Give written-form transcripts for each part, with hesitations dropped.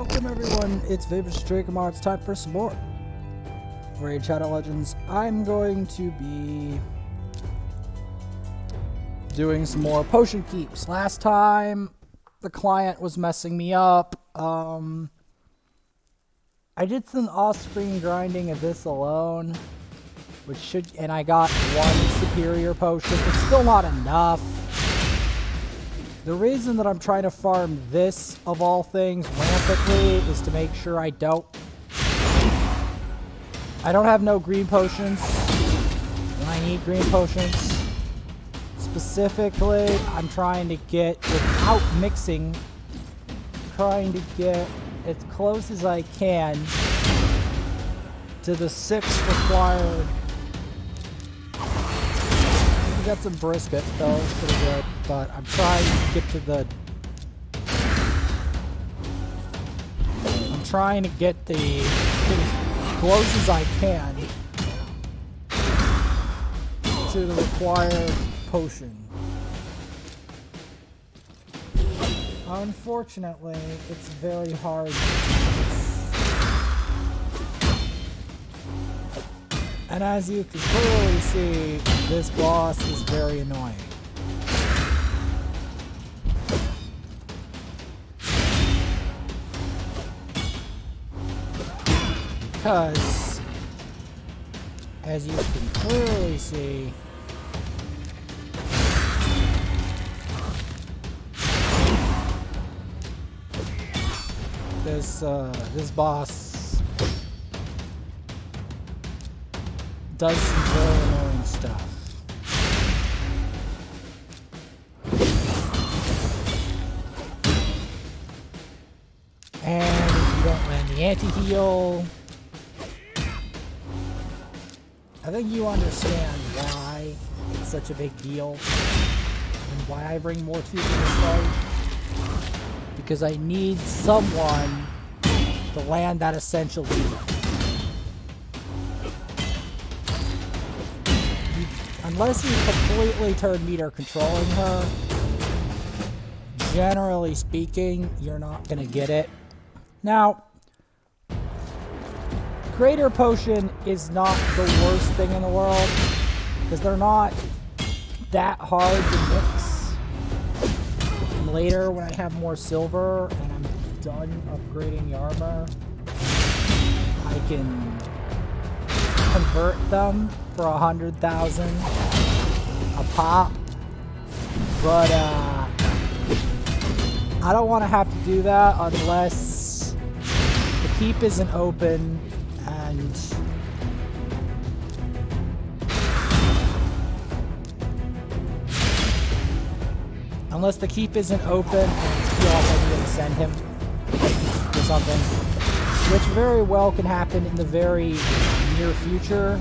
Welcome everyone, it's Vapors Drakomar. It's time for some more Raid Shadow Legends. I'm going to be doing some more potion keeps. Last time the client was messing me up. I did some off-screen grinding of this alone, and I got one superior potion. It's still not enough. The reason that I'm trying to farm this, of all things, rampantly is to make sure I don't have no green potions when I need green potions. Specifically, I'm trying to get, without mixing, trying to get as close as I can to the 6 required. We got some brisket though, it's pretty good, but I'm trying to get to the... I'm trying to get as close as I can to the required potion. Unfortunately, it's very hard. And as you can clearly see, this boss is very annoying. Because, as you can clearly see, this boss does some very annoying stuff. And if you don't land the anti-heal, I think you understand why it's such a big deal and why I bring more to this fight. Because I need someone to land that essential heal. Unless you completely turn meter controlling her, generally speaking, you're not going to get it. Now, Greater Potion is not the worst thing in the world, because they're not that hard to mix. And later, when I have more silver and I'm done upgrading the armor, I can convert them for 100,000 a pop, but I don't want to have to do that unless the keep isn't open and unless the keep isn't open and I feel like I need to send him or something, which very well can happen in the very near future,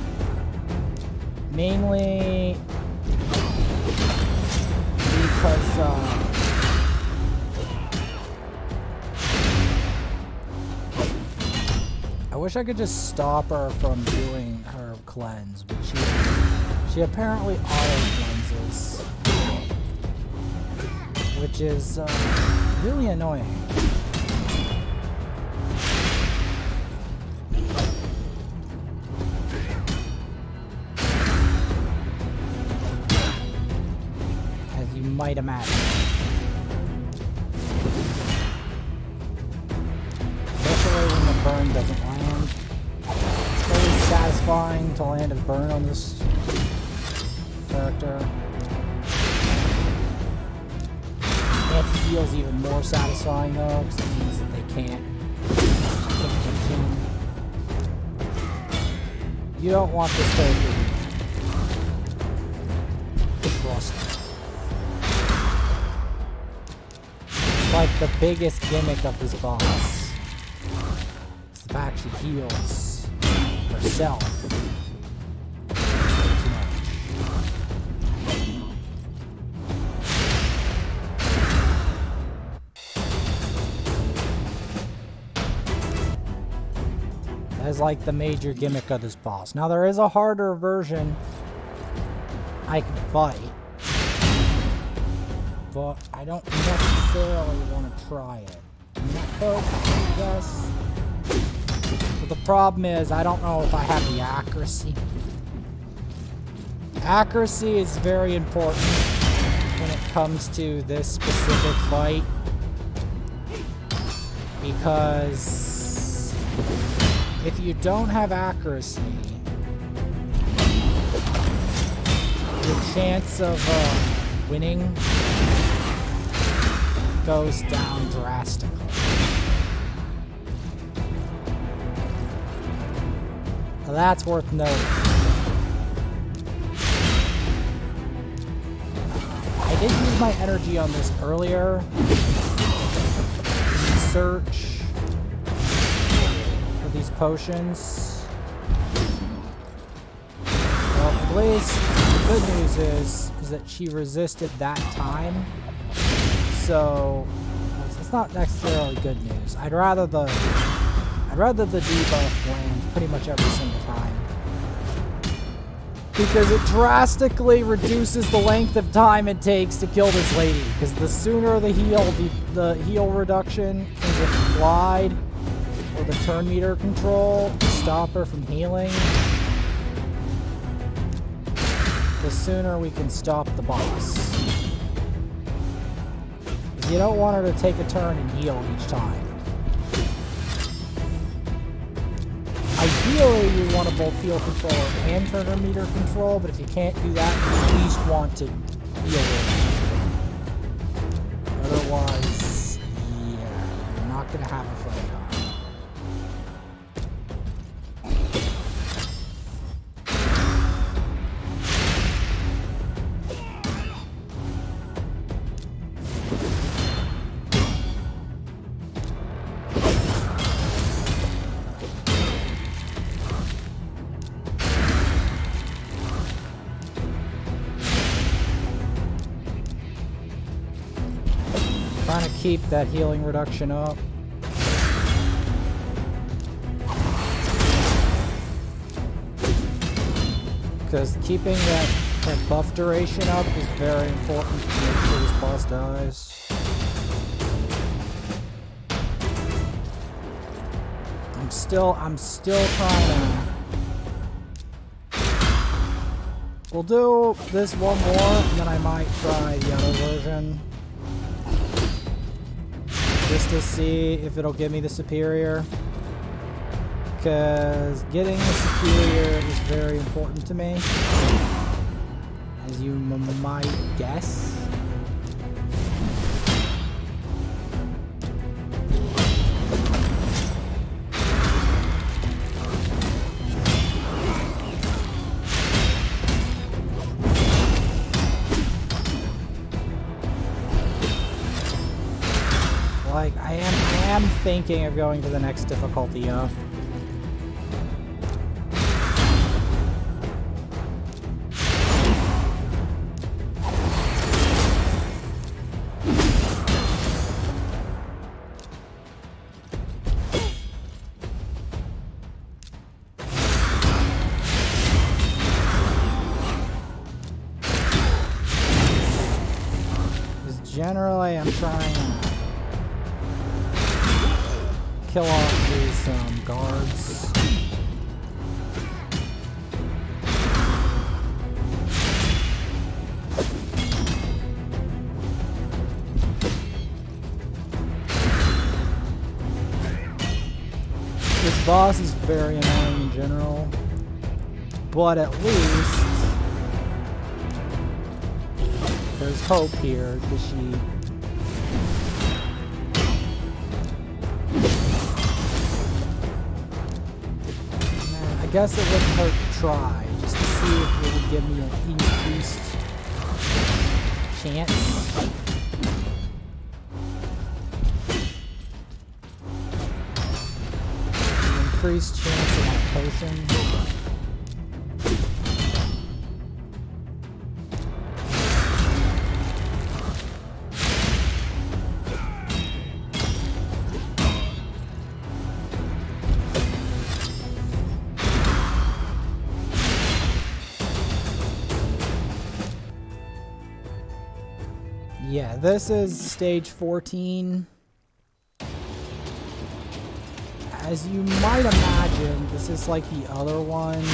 mainly because I wish I could just stop her from doing her cleanse, but she apparently auto-cleanses, which is really annoying. Might imagine. Especially when the burn doesn't land. It's really satisfying to land a burn on this character. Anti-heal's even more satisfying though, because it means that they can't. You don't want this character to be rusty. Like the biggest gimmick of this boss is the fact she heals herself. That is like the major gimmick of this boss. Now there is a harder version I could fight, but I don't necessarily want to try it. I'm not guess. But the problem is, I don't know if I have the accuracy. Accuracy is very important when it comes to this specific fight. Because if you don't have accuracy, your chance of winning goes down drastically. Now that's worth noting. I did use my energy on this earlier. Search for these potions. Well, at least the good news is that she resisted that time. So it's not necessarily good news. I'd rather the debuff land pretty much every single time. Because it drastically reduces the length of time it takes to kill this lady. Because the sooner the heal reduction can get applied, or the turn meter control to stop her from healing, the sooner we can stop the boss. You don't want her to take a turn and heal each time. Ideally, you want to both heal controller and turner meter control, but if you can't do that, you at least want to heal it. Otherwise, yeah, you're not going to have a fun time. Trying to keep that healing reduction up. Because keeping that buff duration up is very important to make sure this boss dies. I'm still trying to... We'll do this one more, and then I might try the other version. Just to see if it'll give me the superior. Because getting the superior is very important to me. As you might guess. Like, I am thinking of going to the next difficulty up. Because generally I'm trying to kill off these guards. This boss is very annoying in general, but at least there's hope here because she... I guess it wouldn't hurt to try, just to see if it would give me an increased chance. Increased chance of that potion. Yeah, this is stage 14. As you might imagine, this is like the other one,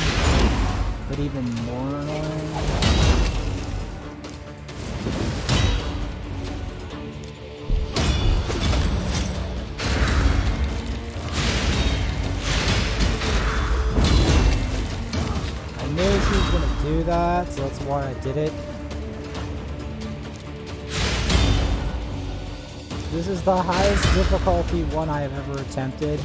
but even more annoying. I knew she was gonna do that, so that's why I did it. This is the highest difficulty one I have ever attempted.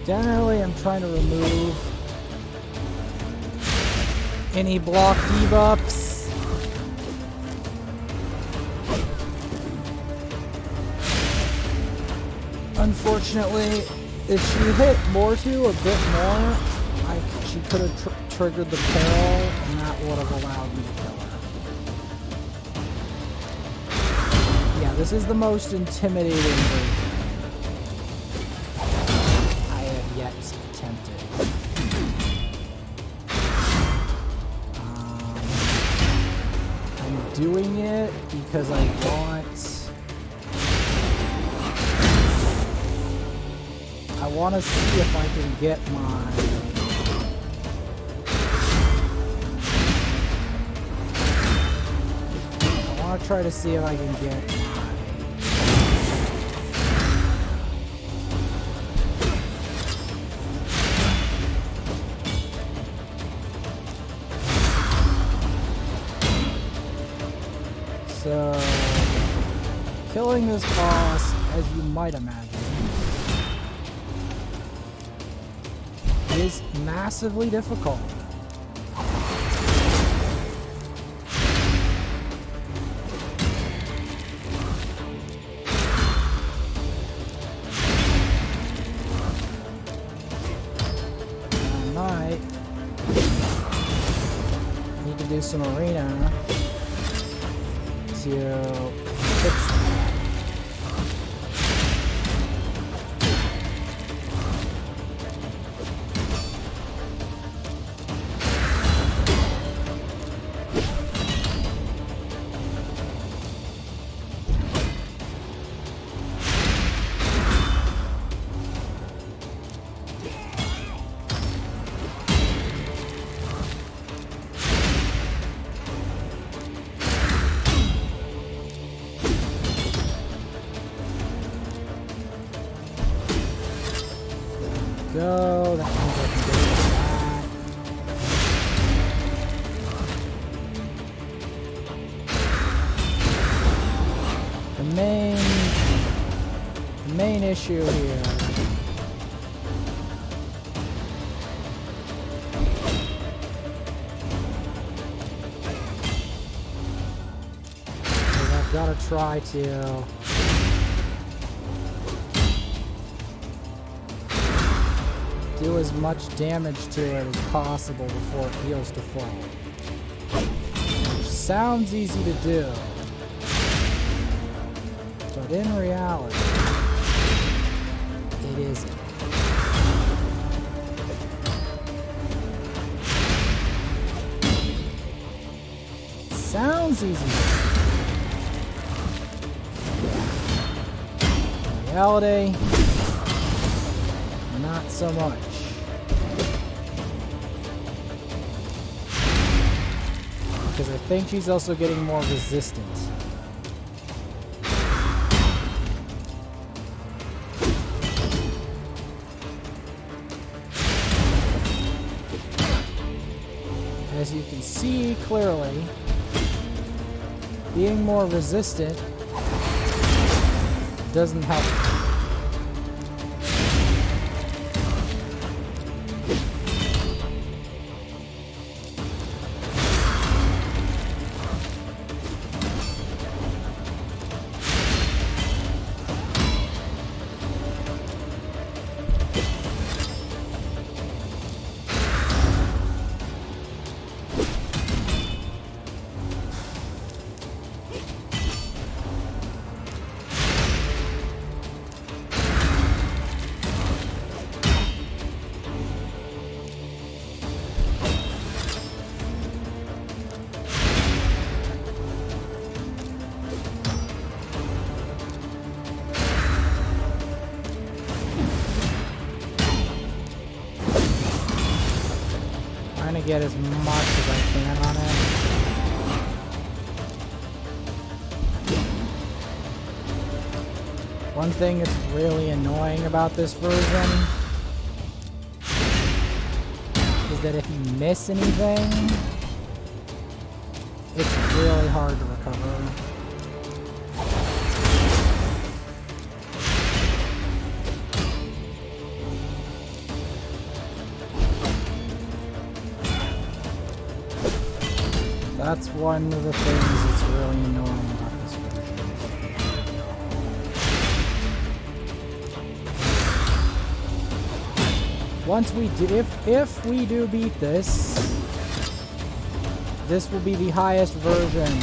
Generally, I'm trying to remove any block debuffs. Unfortunately, if she hit Mortu a bit more, she could have triggered the peril, and that would have allowed me to kill her. Yeah, this is the most intimidating version I have yet attempted. Doing it because I want to see if I can get I want to try to see if I can get So, killing this boss, as you might imagine, is massively difficult. I might need to do some arena to fix that. Go. That means I can get that. The main issue here is I've got to try to do as much damage to it as possible before it heals to full. Which sounds easy to do, but in reality, it isn't. Sounds easy. In reality, not so much. Because I think she's also getting more resistant. As you can see clearly, being more resistant doesn't help. get as much as I can on it. One thing that's really annoying about this version is that if you miss anything, it's really hard to recover. That's one of the things that's really annoying about this version. Once we do, if we do beat this, this will be the highest version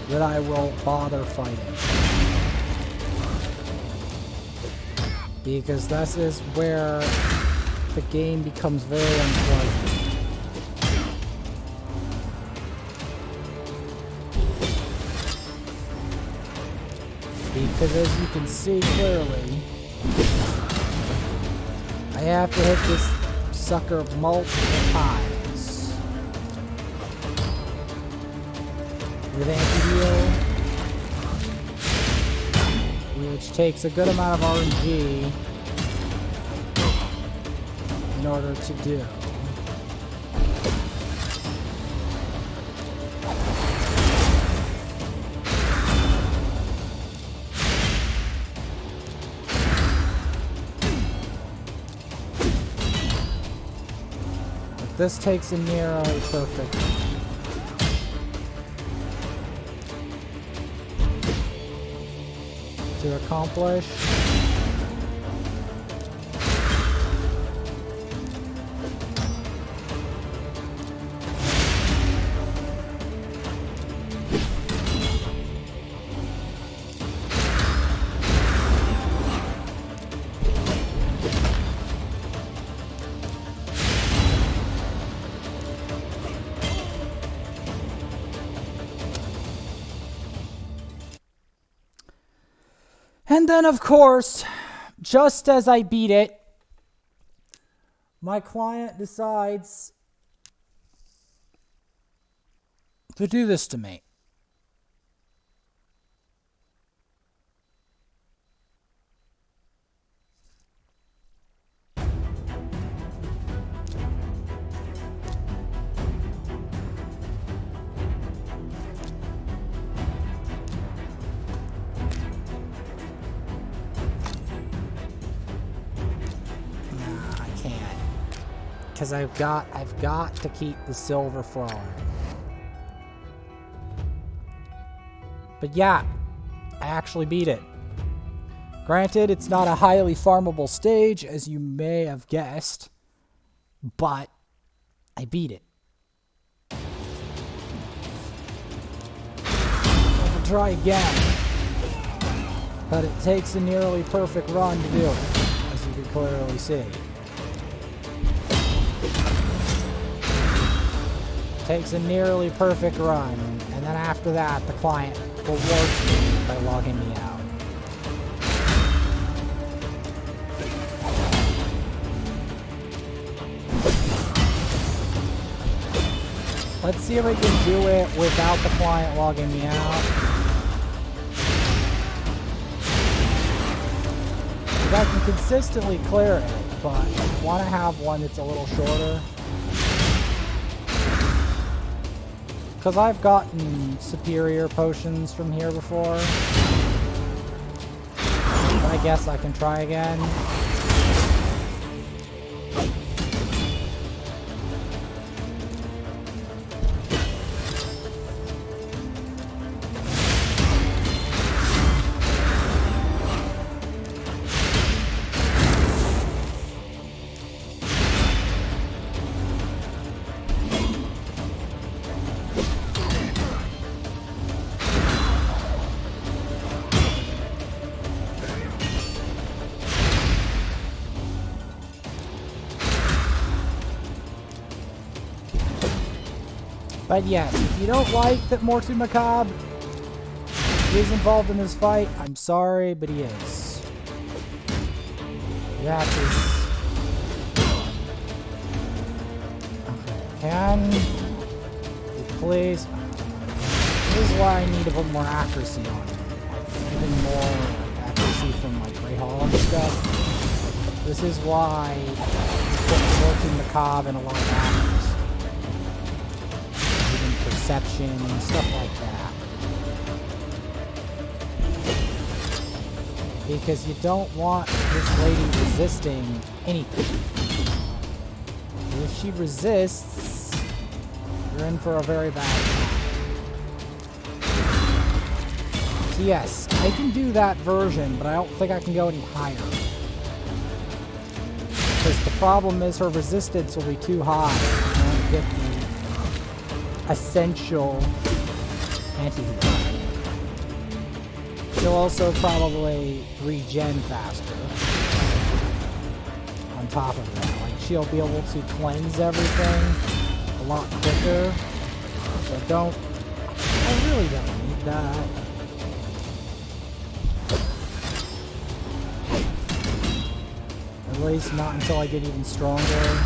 that I will bother fighting. Because this is where the game becomes very unpleasant. Because as you can see clearly, I have to hit this sucker multiple times with anti-heal, which takes a good amount of RNG in order to do. This takes a nearly perfect. To accomplish. And then, of course, just as I beat it, my client decides to do this to me. Because I've got to keep the silver flowing. But yeah, I actually beat it. Granted, it's not a highly farmable stage, as you may have guessed, but I beat it. I'll try again, but it takes a nearly perfect run to do it, as you can clearly see. Takes a nearly perfect run, and then after that, the client rewards me by logging me out. Let's see if I can do it without the client logging me out. I can consistently clear it, but I want to have one that's a little shorter. Because I've gotten superior potions from here before. I guess I can try again. But yes, if you don't like that Morty Macabre is involved in this fight, I'm sorry, but he is. You have to... Okay. Can you please? This is why I need to put more accuracy on it. Like, even more accuracy from like Greyhawk and stuff. This is why you put working the cob and a lot of accuracy. Even perception and stuff like that. Because you don't want this lady resisting anything. If she resists, you're in for a very bad time. So yes, I can do that version, but I don't think I can go any higher. Because the problem is her resistance will be too high. I won't get the essential anti-heal. She'll also probably regen faster. On top of that, like she'll be able to cleanse everything a lot quicker. So I really don't need that. At least not until I get even stronger.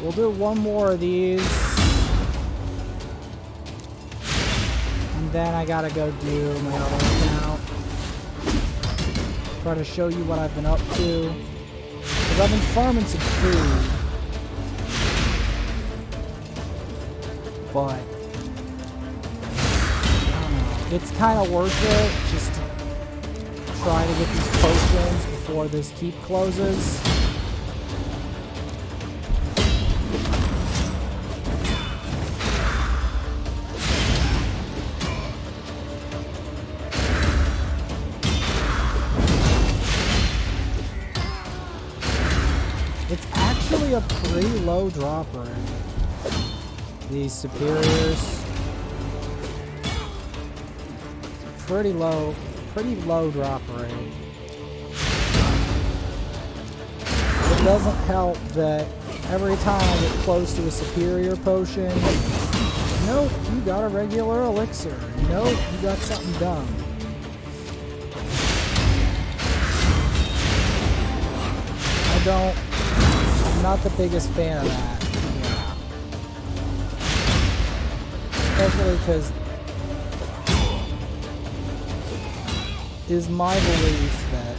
We'll do one more of these. And then I gotta go do my other account. Try to show you what I've been up to. Because I've been farming some food. But I don't know. It's kind of worth it just to try to get these potions before this keep closes. A pretty low drop rate. These superiors. Pretty low drop rate. It doesn't help that every time I get close to a superior potion, nope, you got a regular elixir. Nope, you got something dumb. I'm not the biggest fan of that. Yeah. Especially because it is my belief that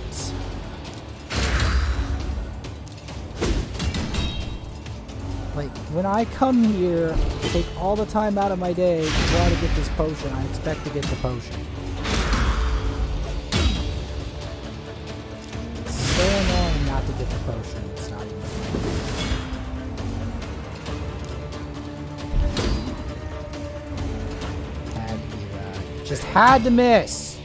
like when I come here, take all the time out of my day to try to get this potion, I expect to get the potion. It's so annoying not to get the potion. It's not even just had to miss.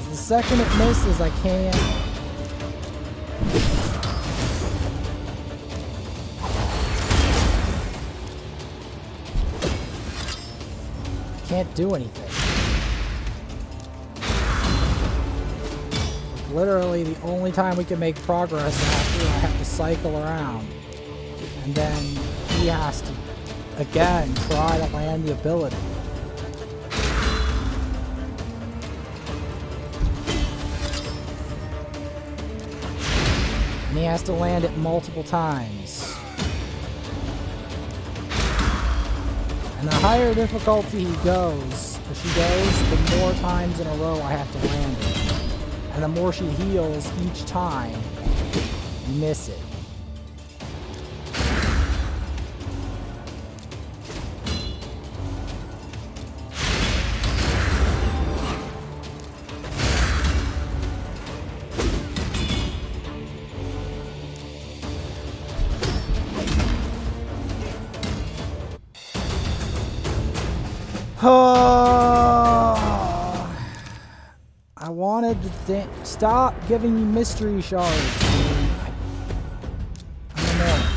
The second it misses, I can't. Can't do anything. Literally, the only time we can make progress after I have to cycle around. And then he has to, again, try to land the ability. And he has to land it multiple times. And the higher difficulty he goes, or she goes, the more times in a row I have to land it. And the more she heals each time, you miss it. I wanted to stop giving me mystery shards. I'm annoyed.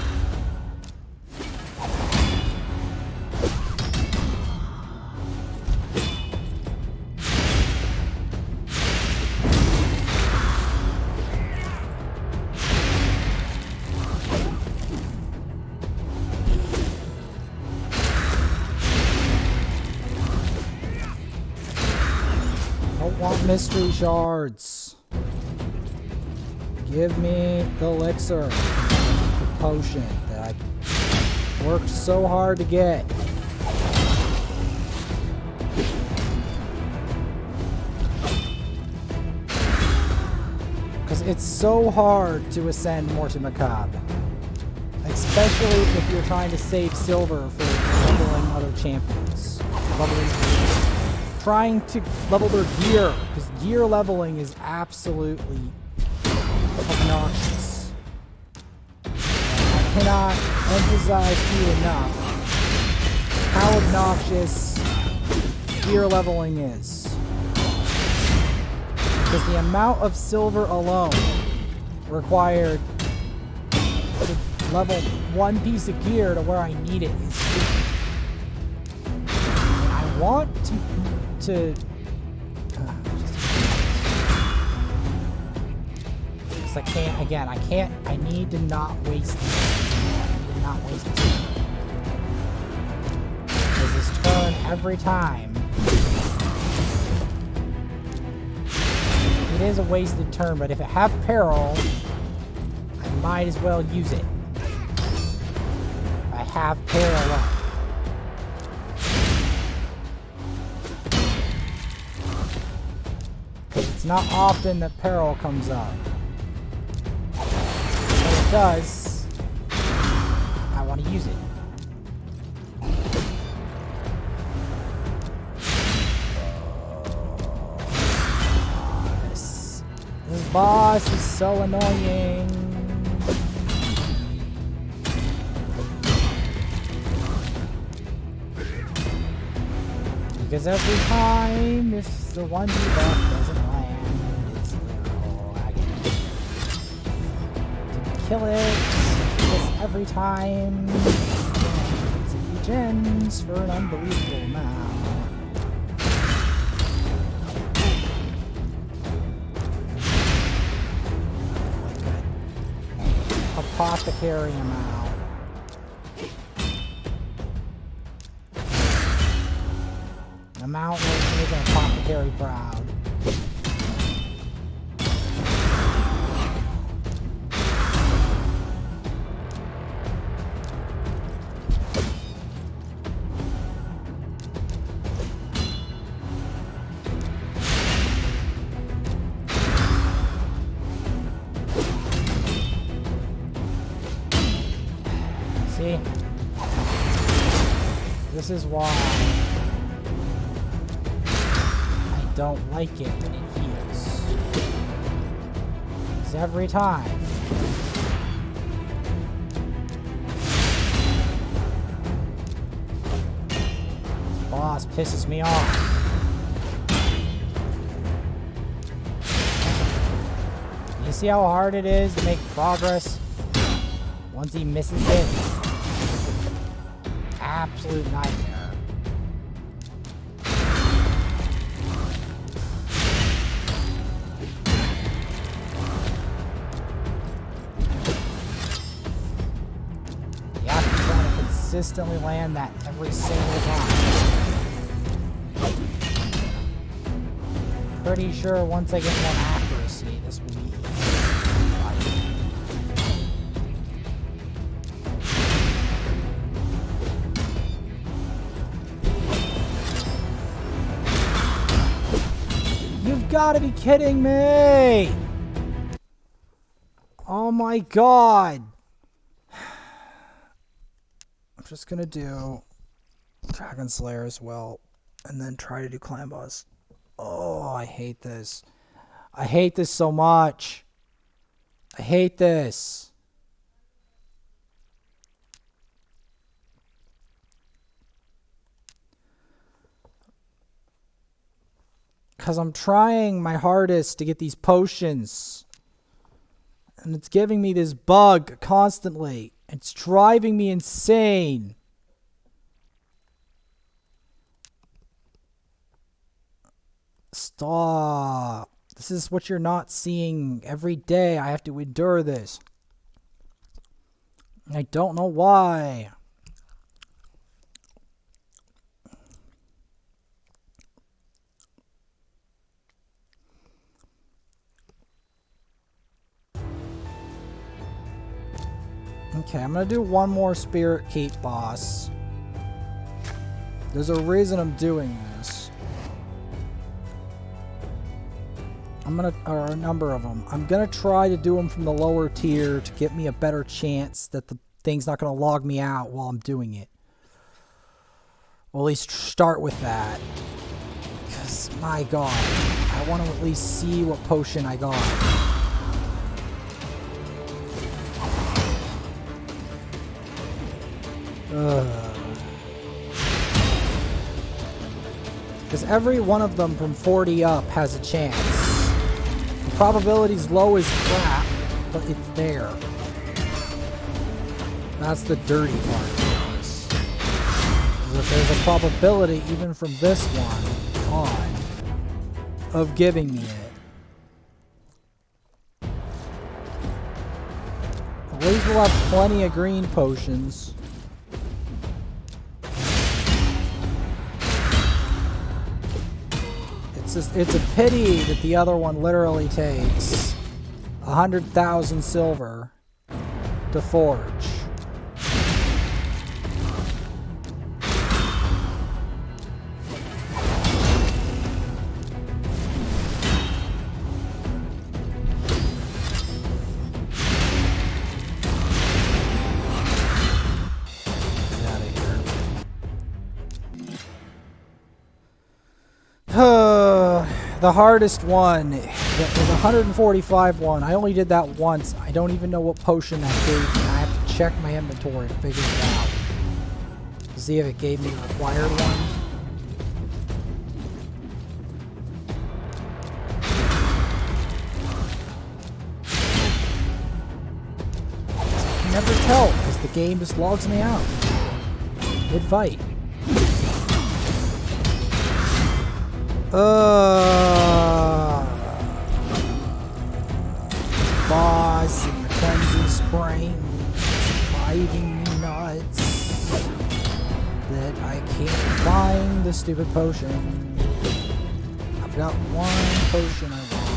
Don't want mystery shards. Give me the elixir. The potion that I worked so hard to get. Because it's so hard to ascend Morte Macabre. Especially if you're trying to save silver for leveling other champions. Trying to level their gear. Because gear leveling is absolutely obnoxious. I cannot emphasize to you enough how obnoxious gear leveling is. Because the amount of silver alone required to level one piece of gear to where I need it is stupid. And I want to I can't, again, I need to not waste it. I need to not waste it. Because this turn, every time, it is a wasted turn, but if it have peril, I might as well use it. I have peril up. It's not often that peril comes up. When it does, I want to use it. This boss is so annoying. Because every time, if the 1 debuff doesn't land, it's literal agony. To kill it, because every time, it's gens for an unbelievable amount. Apothecary amount. Amount will make an apothecary proud. See? This is why I don't like it when it heals. Because every time this boss pisses me off. You see how hard it is to make progress once he misses it? Absolute nightmare. You have to try to consistently land that every single time. Pretty sure once I get more accuracy, this will be easy. You've got to be kidding me! Oh my god! I'm just gonna do Dragon Slayer as well, and then try to do Clan Boss. Oh, I hate this. I hate this so much. I hate this. Because I'm trying my hardest to get these potions. And it's giving me this bug constantly. It's driving me insane. Stop. This is what you're not seeing every day. I have to endure this. I don't know why. Okay, I'm gonna do one more Spirit Keep boss. There's a reason I'm doing this. Or a number of them. I'm gonna try to do them from the lower tier to get me a better chance that the thing's not gonna log me out while I'm doing it. Well, at least start with that. Because, my god, I want to at least see what potion I got. Because every one of them from 40 up has a chance. The probability's low as crap, but it's there. That's the dirty part of this. Is that there's a probability, even from this one on, of giving me it. At least we'll have plenty of green potions. It's a pity that the other one literally takes 100,000 silver to forge. Get out of here. The hardest one, the 145 one, I only did that once. I don't even know what potion that gave me. I have to check my inventory to figure it out. To see if it gave me the required one. I can never tell because the game just logs me out mid-fight. Boss in the cleansing spring driving me nuts that I can't find the stupid potion. I've got one potion I want.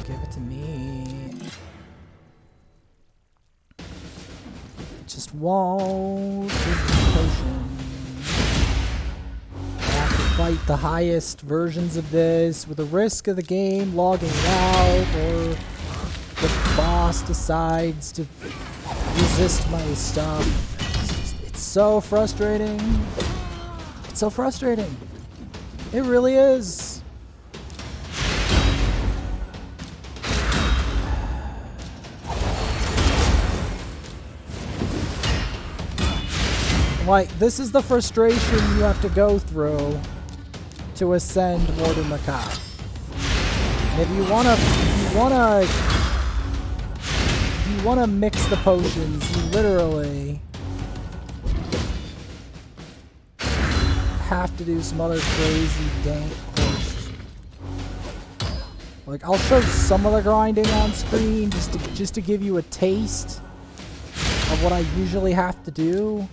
Give it to me. It just won't give me the potion. Fight the highest versions of this with the risk of the game logging out, or the boss decides to resist my stuff. It's so frustrating. It's so frustrating. It really is. Like, this is the frustration you have to go through to ascend Mordor-Macabre. And if you wanna mix the potions, you literally have to do some other crazy dank course. Like, I'll show some of the grinding on screen just to give you a taste of what I usually have to do.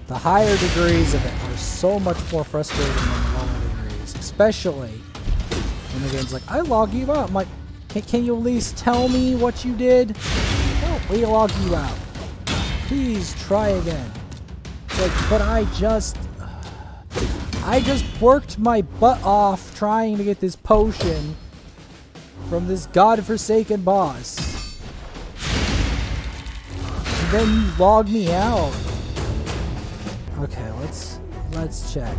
The higher degrees of it are so much more frustrating than the lower degrees, especially when the game's like, I log you out. I'm like, can you at least tell me what you did? Oh, we log you out. Please try again. It's like, but I just worked my butt off trying to get this potion from this godforsaken boss. And then you log me out. Okay, let's check.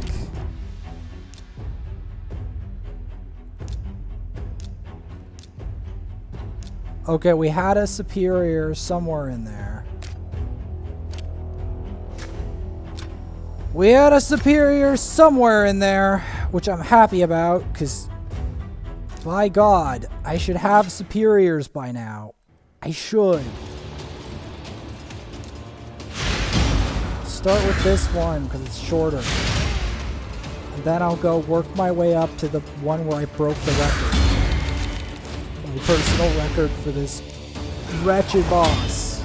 Okay, we had a superior somewhere in there. We had a superior somewhere in there, which I'm happy about, because by God, I should have superiors by now. I should. Start with this one because it's shorter, and then I'll go work my way up to the one where I broke the record, my personal record for this wretched boss.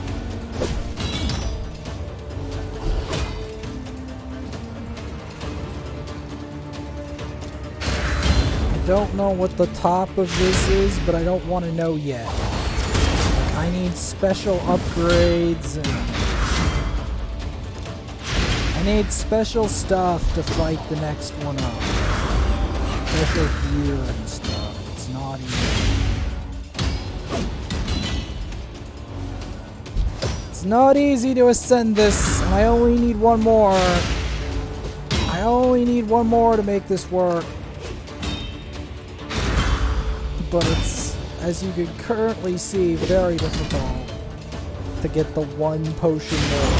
don't know what the top of this is, but I don't want to know yet. I need special upgrades and I need special stuff to fight the next one up. Special gear and stuff. It's not easy. It's not easy to ascend this, and I only need one more. I only need one more to make this work. But it's, as you can currently see, very difficult to get the one potion more.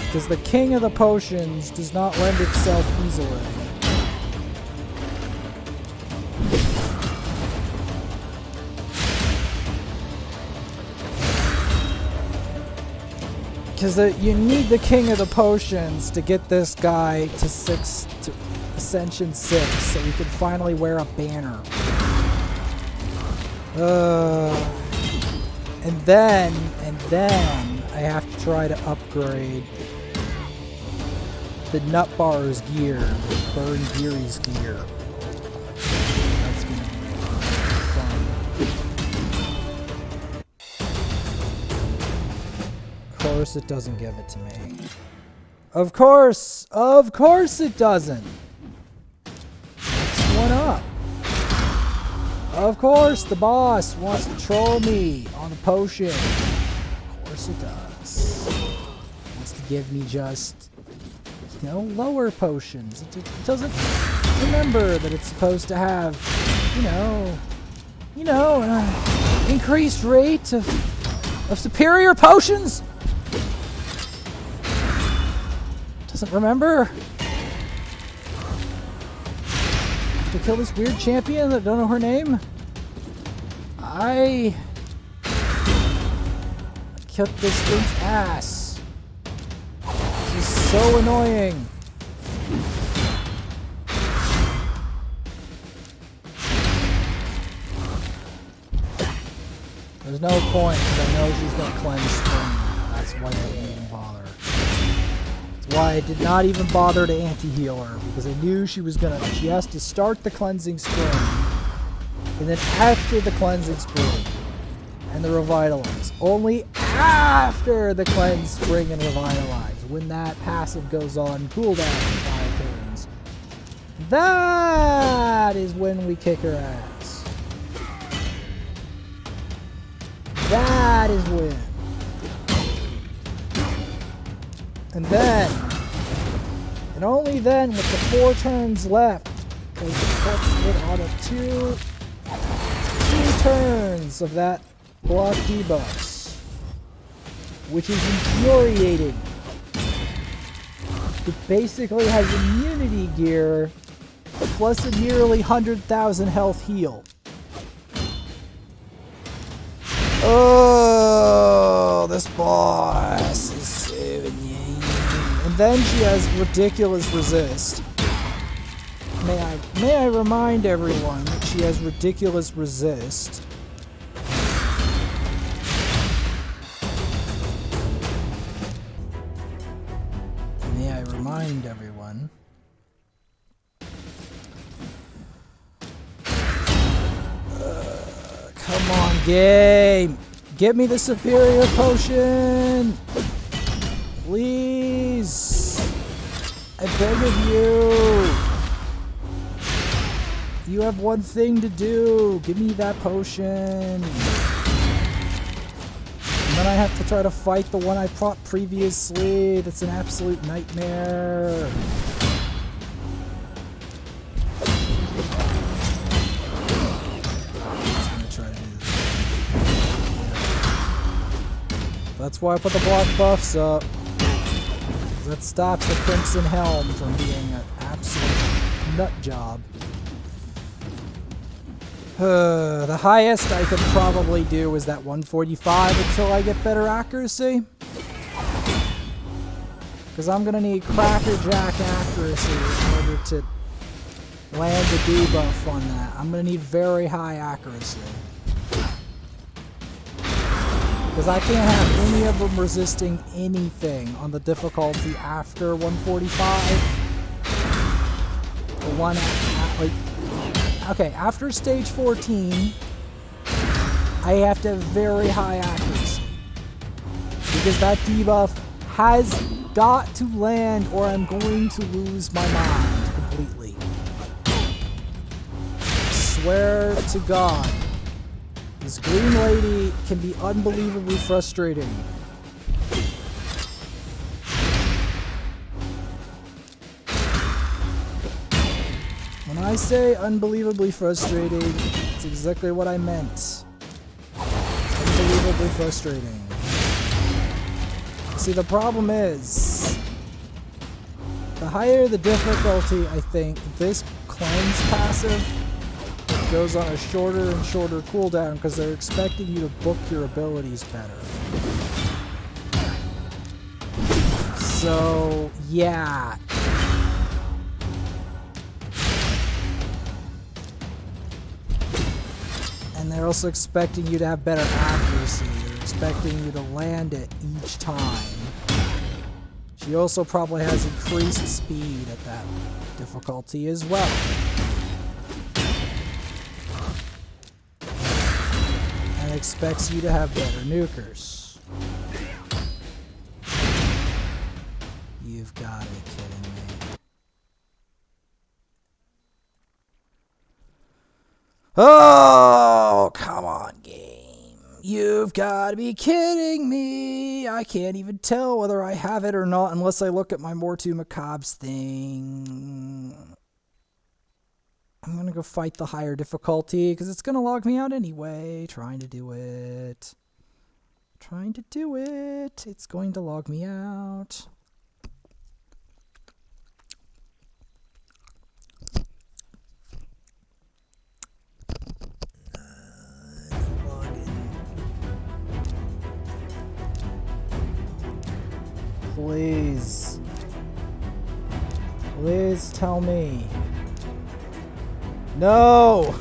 Because the king of the potions does not lend itself easily. Because you need the king of the potions to get this guy to Ascension 6, so we can finally wear a banner. And then I have to try to upgrade the Nutbar's gear, Burn Geary's gear. That's gonna be fun. Of course it doesn't give it to me. Of course it doesn't. Next one up. Of course the boss wants to troll me on the potion. Of course it does. Wants to give me just, you know, lower potions. It doesn't remember that it's supposed to have, you know, an increased rate of superior potions. Doesn't remember. To kill this weird champion that I don't know her name. I kicked this thing's ass. This is so annoying. There's no point because I know she's gonna cleanse spring. That's why I didn't even bother. That's why I did not even bother to anti-heal her, because I knew she has to start the cleansing spring, and then after the cleansing spring and the revitalize, only after the cleanse spring and revitalize, when that passive goes on cooldown for 5 turns, that is when we kick her ass. That is when. And then, and only then, with the 4 turns left, because it puts it on a 2 turns of that block debuffs, which is infuriating. It basically has immunity gear plus a nearly 100,000 health heal. Oh, this boss is so annoying. And then she has ridiculous resist. May I remind everyone that she has ridiculous resist. May I remind everyone. Come on, game! Get me the superior potion! Please! I beg of you! You have one thing to do! Give me that potion! And then I have to try to fight the one I fought previously. That's an absolute nightmare. That's why I put the block buffs up. That stops the Crimson Helm from being an absolute nut job. The highest I could probably do is that 145 until I get better accuracy. Because I'm going to need crackerjack accuracy in order to land the debuff on that. I'm going to need very high accuracy. Because I can't have any of them resisting anything on the difficulty after 145. Okay, after stage 14, I have to have very high accuracy. Because that debuff has got to land or I'm going to lose my mind completely. I swear to God. This green lady can be unbelievably frustrating. When I say unbelievably frustrating, it's exactly what I meant. Unbelievably frustrating. See, the problem is, the higher the difficulty, I think, this cleanse passive goes on a shorter and shorter cooldown because they're expecting you to book your abilities better. So, yeah. And they're also expecting you to have better accuracy. They're expecting you to land it each time. She also probably has increased speed at that difficulty as well. And expects you to have better nukers. You've got to be kidding me. Oh, come on, game. You've got to be kidding me. I can't even tell whether I have it or not unless I look at my Mortu Macabres thing. I'm going to go fight the higher difficulty because it's going to log me out anyway. Trying to do it. Trying to do it. It's going to log me out. Please. Please tell me. No!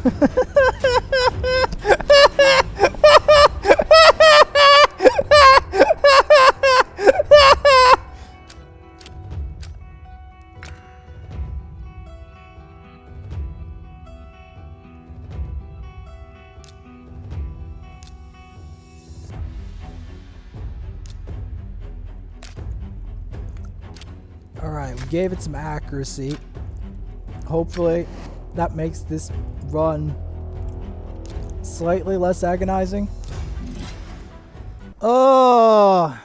Alright, we gave it some accuracy. Hopefully that makes this run slightly less agonizing. Oh!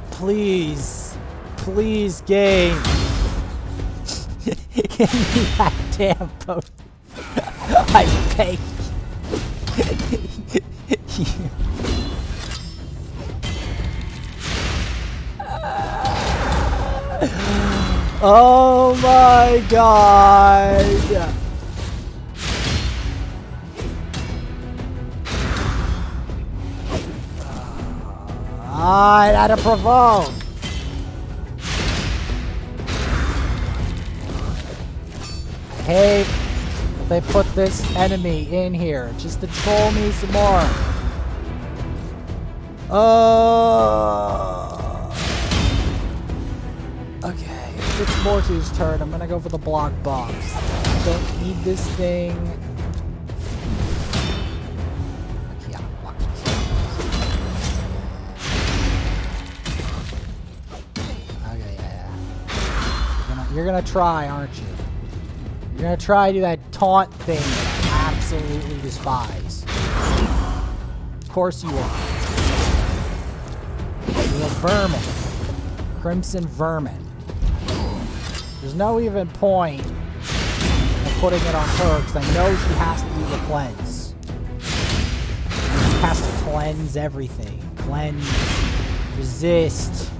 Please. Please, game. Give me that damn potion. I beg you. Oh my god! I had to provoke! I hate that they put this enemy in here just to troll me some more. Okay, it's Mortu's turn. I'm gonna go for the block box. I don't need this thing. Yeah, block box. Okay, yeah. You're gonna try, aren't you? You're gonna try to do that taunt thing that I absolutely despise. Of course you are. You're a vermin. Crimson vermin. There's no even point of putting it on her because I know she has to do the cleanse. She has to cleanse everything. Cleanse, resist,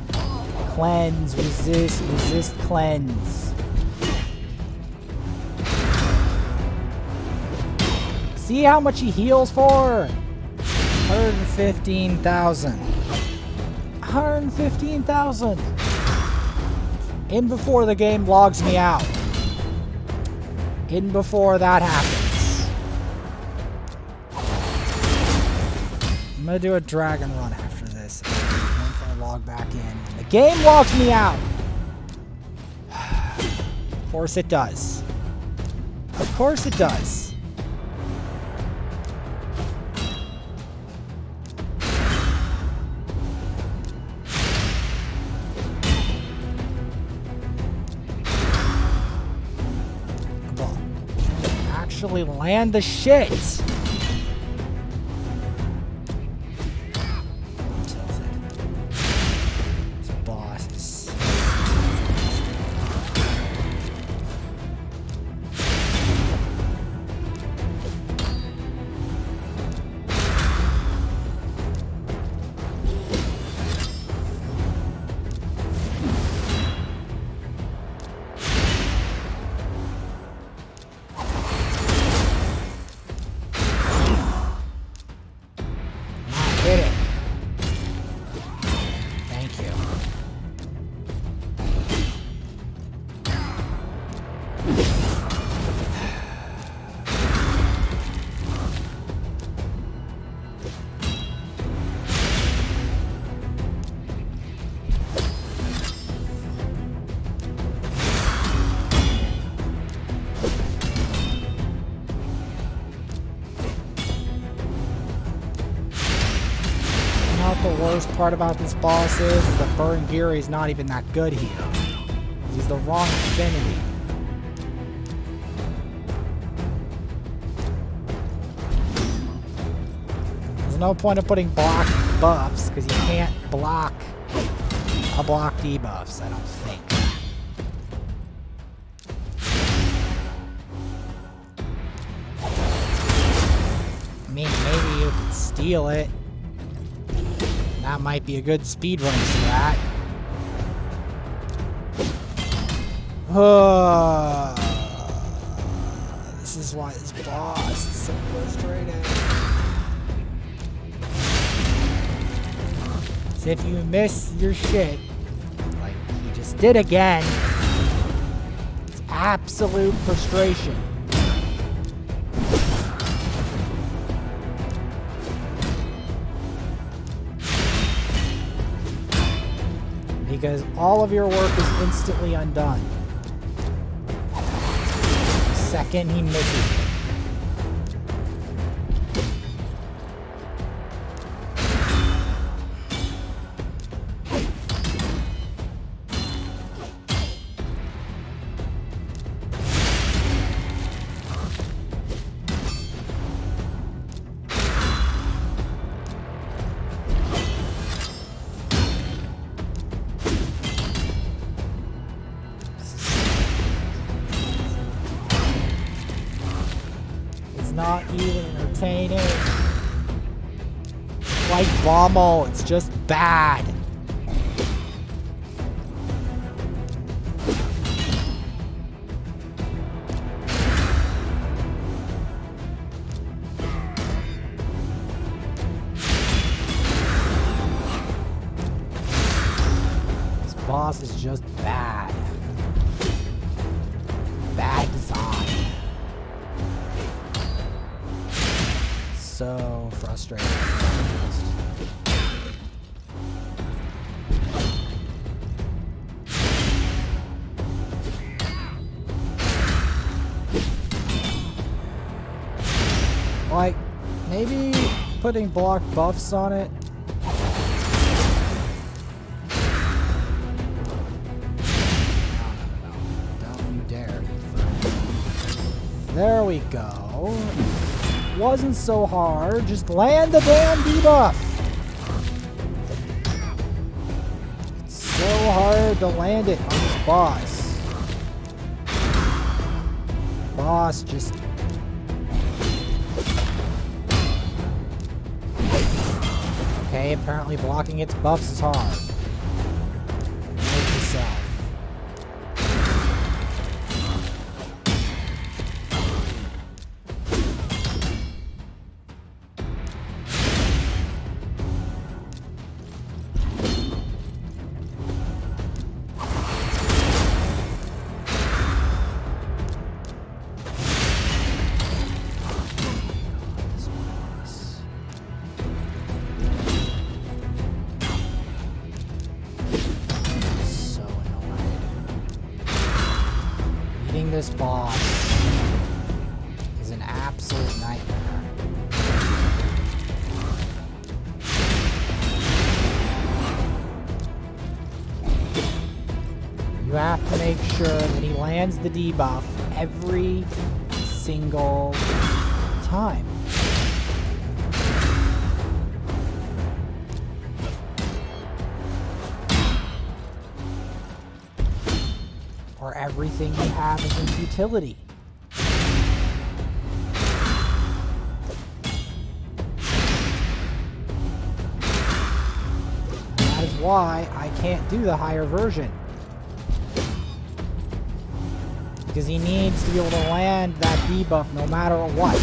cleanse, resist, resist, cleanse. See how much he heals for? 115,000. 115,000. In before the game logs me out. In before that happens. gonna do a dragon run after this. Once I log back in. The game logs me out! Of course it does. Of course it does. Actually land the shit. Bosses. Hit it. Thank you. The worst part about this boss is that Burngiri is not even that good here. He's the wrong affinity. There's no point in putting block buffs because you can't block a block debuffs, I don't think. I mean, maybe you could steal it. That might be a good speedrun strat. This is why this boss is so frustrating. So if you miss your shit, like he just did again, it's absolute frustration. Because all of your work is instantly undone. The second he misses it. Not even entertaining. Like Bommel, it's just bad. This boss is just bad. Bad design. So frustrating. Like, maybe putting block buffs on it. No. Don't you dare. There we go. Wasn't so hard. Just land the damn debuff. It's so hard to land it on this boss. Boss just... Okay, apparently blocking its buffs is hard. Note to self. Landing this boss is an absolute nightmare. You have to make sure that he lands the debuff every single time. Or everything you have is in futility. And that is why I can't do the higher version. Because he needs to be able to land that debuff no matter what.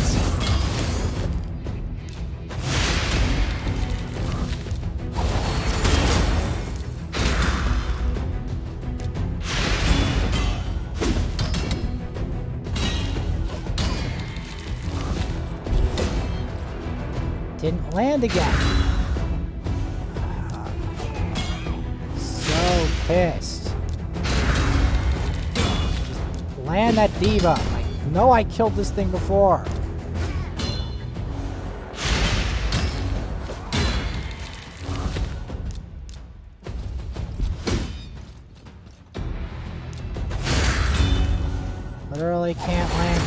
Didn't land again. So pissed. Just land that debuff. I know I killed this thing before. Literally can't land.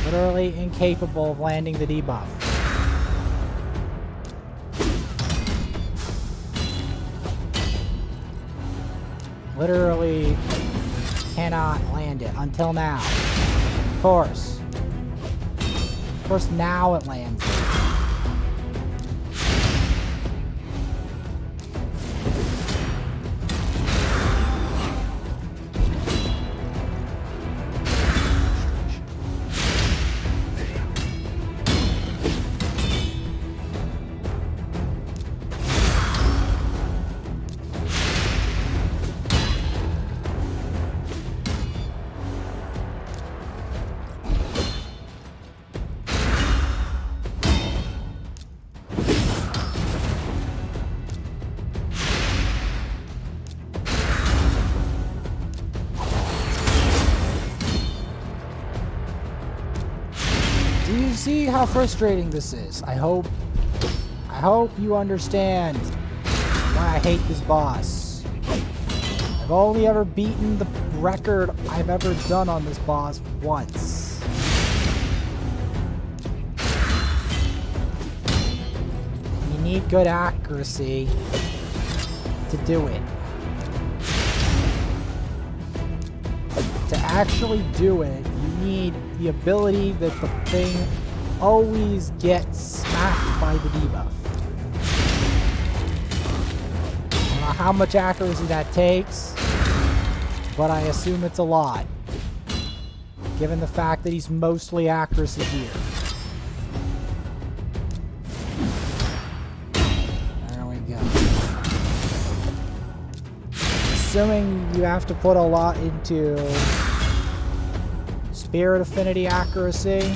Literally incapable of landing the debuff. Literally cannot land it until now. Of course. Of course now it lands it. Do you see how frustrating this is? I hope you understand why I hate this boss. I've only ever beaten the record I've ever done on this boss once. You need good accuracy to do it. To actually do it, you need the ability that the thing always gets smacked by the debuff. I don't know how much accuracy that takes, but I assume it's a lot, given the fact that he's mostly accuracy here. There we go. Assuming you have to put a lot into Spirit Affinity accuracy.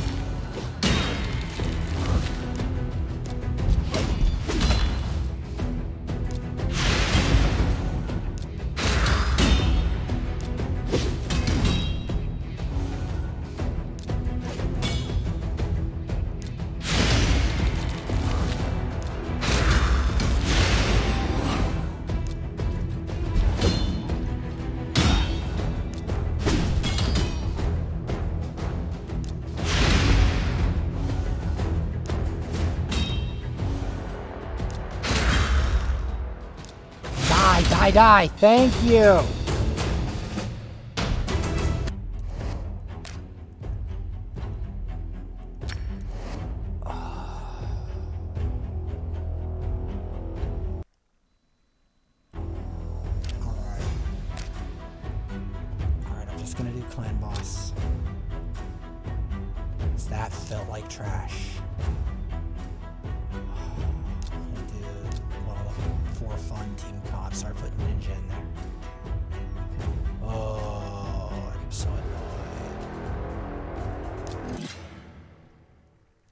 Die. Thank you. Alright, I'm just gonna do clan boss. 'Cause that felt like trash. Start putting ninja in there. Oh, I'm so annoyed.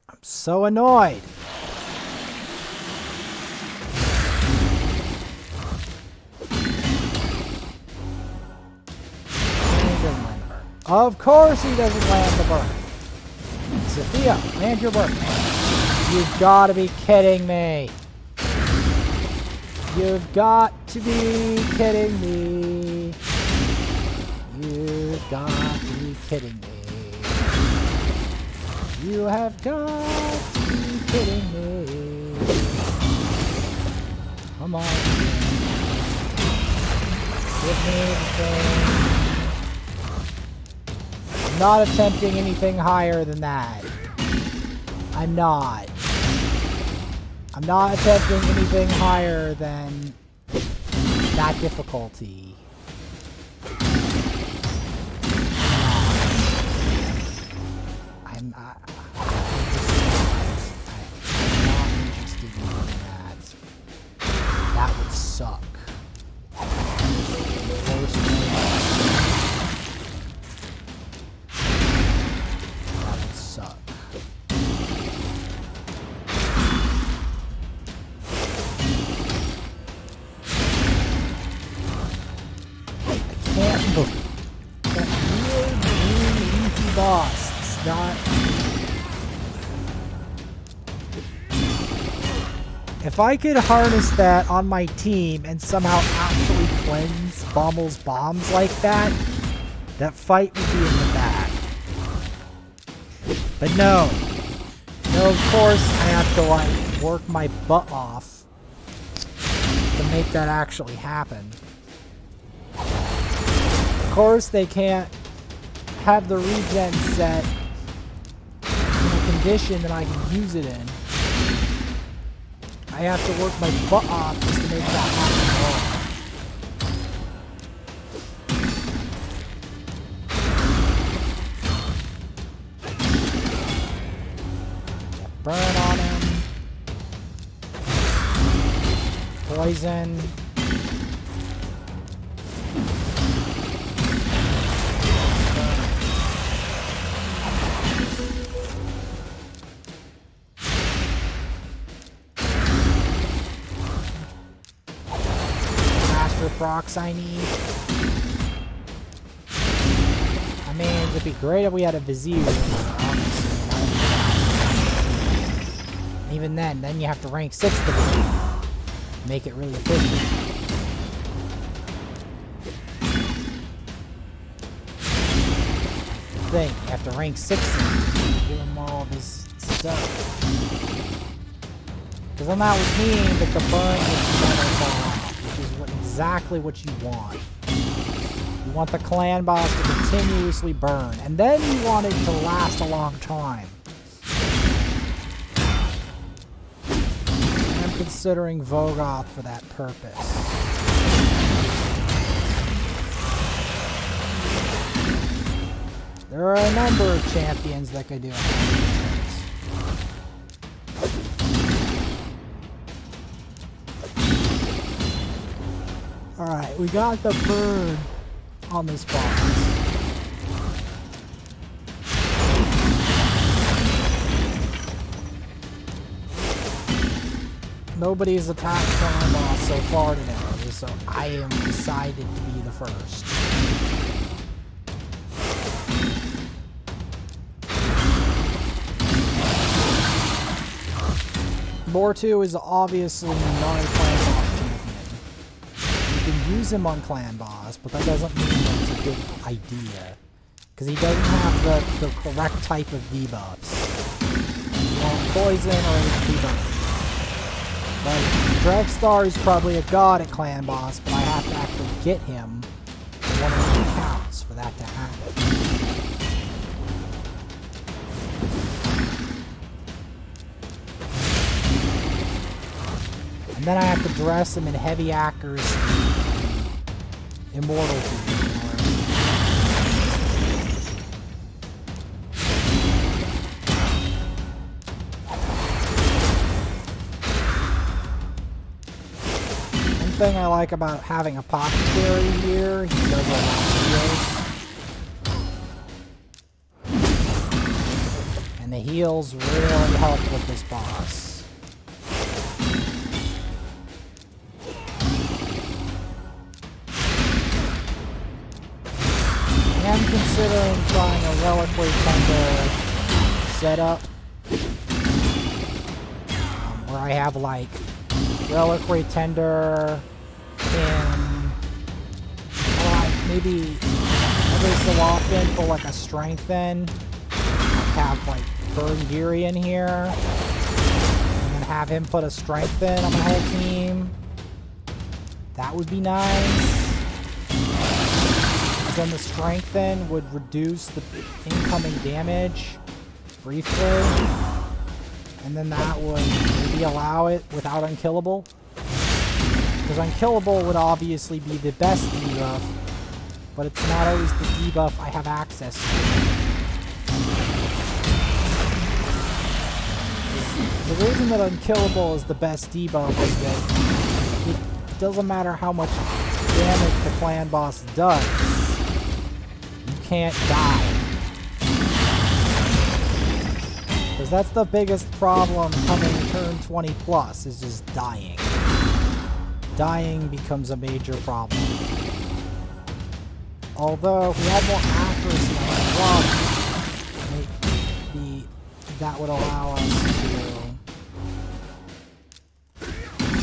I'm so annoyed. Of course he doesn't land the burn. Sophia, land your burn. You've got to be kidding me. You've got to be kidding me. You've got to be kidding me. You have got to be kidding me. Come on. Give me the thing. I'm not attempting anything higher than that. I'm not. I'm not attempting anything higher than that difficulty. I'm not interested in doing that. That would suck. That would suck. That weird green leafy boss. It's not. If I could harness that on my team and somehow actually cleanse Bommel's bombs like that, that fight would be in the bag. But no. No, of course I have to like work my butt off to make that actually happen. Of course they can't have the regen set in a condition that I can use it in. I have to work my butt off just to make that happen. Burn on him. Poison. Procs I need. I mean, it'd be great if we had a Vizier. Even then you have to rank 6 the Vizier. Make it really efficient. The thing, you have to rank 6 give him all this stuff. Because then that would mean that the burn would never fall off. Exactly what you want. You want the clan boss to continuously burn, and then you want it to last a long time. I'm considering Vogoth for that purpose. There are a number of champions that could do it. Alright, we got the burn on this boss. Nobody's attacked Clan Boss so far today, so I am decided to be the first. Mortu is obviously not a Clan Boss. Use him on Clan Boss, but that doesn't mean that it's a good idea. Because he doesn't have the correct type of debuffs. You want poison or HP burn. Like, Drexstar is probably a god at Clan Boss, but I have to actually get him in one of the accounts for that to happen. And then I have to dress him in heavy accuracy. Immortal to One thing I like about having Apothecary here, he does a lot of heals. And the heals really help with this boss. considering trying a Reliquary Tender setup. Where I have like Reliquary Tender in maybe every so often for like a Strengthen. Have like Burngiri in here. And then have him put a Strengthen on my whole team. That would be nice. Then the Strengthen would reduce the incoming damage briefly. And then that would maybe allow it without Unkillable. Because Unkillable would obviously be the best debuff, but it's not always the debuff I have access to. The reason that Unkillable is the best debuff is that it doesn't matter how much damage the clan boss does, you can't die. Because that's the biggest problem coming turn 20 plus, is just dying. Dying becomes a major problem. Although, if we had more accuracy on the block, maybe that would allow us to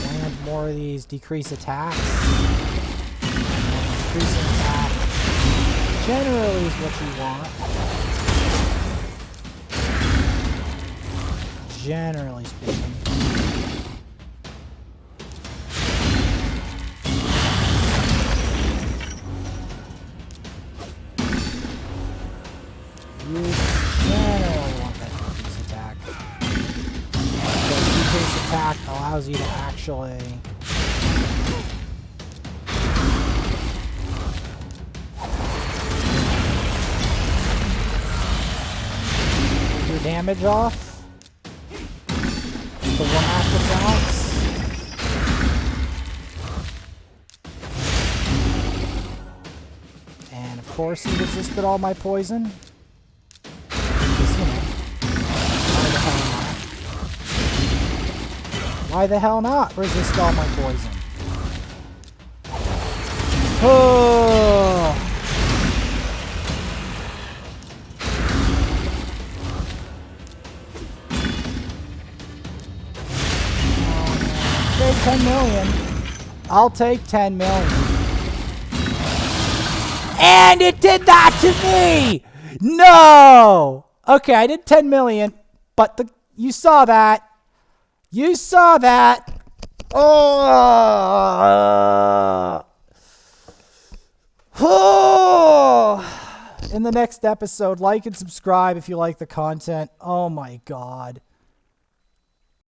land more of these decrease attacks. Decreasing attack generally is what you want. Generally speaking. You generally want that decrease attack. The decrease attack allows you to actually get your damage off. The one active bounce. And of course he resisted all my poison. Because, you know, why the hell not resist all my poison? Oh! Take 10 million. I'll take 10 million. And it did that to me! No! Okay, I did 10 million, but you saw that. You saw that. Oh! Oh! In the next episode, like and subscribe if you like the content. Oh my god.